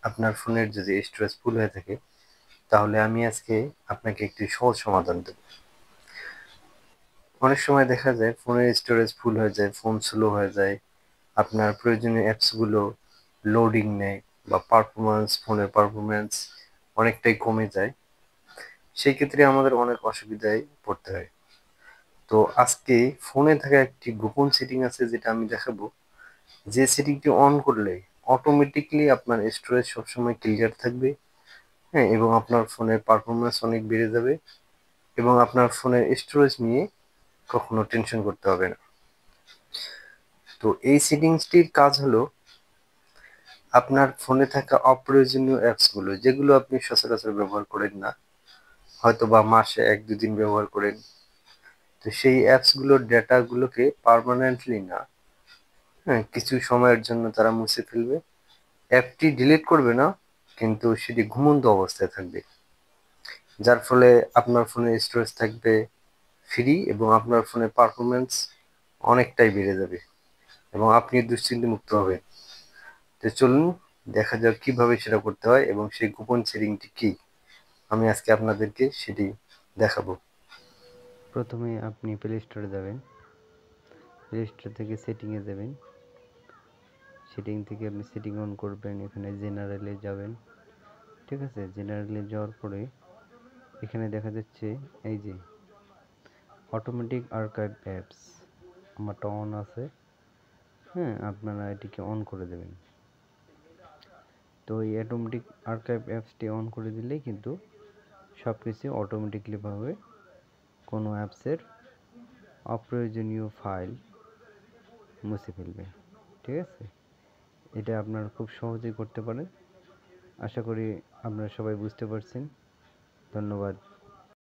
আপনার ফোনের যদি স্টোরেজ ফুল হয়ে থাকে, তাহলে আমি আজকে আপনাকে একটি সহজ সমাধান দেব। অনেক সময় দেখা যায় ফোনের স্টোরেজ ফুল হয়ে যায়, ফোন স্লো হয়ে যায়, আপনার প্রয়োজনীয় অ্যাপসগুলো লোডিং নেয় বা ফোনের পারফরমেন্স অনেকটাই কমে যায়। সেই ক্ষেত্রে আমাদের অনেক অসুবিধায় পড়তে হয়। তো আজকে ফোনে থাকা একটি গোপন সেটিং আছে যেটা আমি দেখাবো, যে সেটিংটি অন করলে অটোমেটিকলি আপনার স্টোরেজ সবসময় ক্লিয়ার থাকবে। হ্যাঁ, এবং আপনার ফোনের পারফরমেন্স অনেক বেড়ে যাবে এবং আপনার ফোনের স্টোরেজ নিয়ে কখনো টেনশন করতে হবে না। তো এই সেটিংসটির কাজ হলো আপনার ফোনে থাকা অপ্রয়োজনীয় অ্যাপসগুলো, যেগুলো আপনি সচরাচর ব্যবহার করেন না, হয়তো বা মাসে 1-2 দিন ব্যবহার করেন, তো সেই অ্যাপসগুলোর ডেটাগুলোকে পার্মানেন্টলি না, হ্যাঁ, কিছু সময়ের জন্য তারা মুছে ফেলবে। অ্যাপটি ডিলিট করবে না, কিন্তু সেটি ঘুমন্ত অবস্থায় থাকবে, যার ফলে আপনার ফোনে স্টোরেজ থাকবে ফ্রি এবং আপনার ফোনের পারফরমেন্স অনেকটাই বেড়ে যাবে এবং আপনি দুশ্চিন্তা মুক্ত হবেন। তো চলুন দেখা যাক কিভাবে সেটা করতে হয় এবং সেই গোপন সেটিংটি কি। আমি আজকে আপনাদেরকে সেটি দেখাবো। প্রথমে আপনি প্লে স্টোরে যাবেন, প্লে স্টোর থেকে সেটিংয়ে যাবেন, সেটিং থেকে আপনি সেটিং অন করবেন, এখানে জেনারেলে যাবেন। ঠিক আছে, জেনারেলে যাওয়ার পরে এখানে দেখা যাচ্ছে এই যে অটোমেটিক আর্কাইভ অ্যাপস, আমারটা অন আছে। হ্যাঁ, আপনারা এটিকে অন করে দেবেন। তো এই অটোমেটিক আর্কাইভ অ্যাপসটি অন করে দিলেই কিন্তু সব কিছু অটোমেটিকলিভাবে কোনো অ্যাপসের অপ্রয়োজনীয় ফাইল মুছে ফেলবে। ঠিক আছে, এটা আপনারা খুব সহজেই করতে পারেন। আশা করি আপনারা সবাই বুঝতে পারছেন। ধন্যবাদ।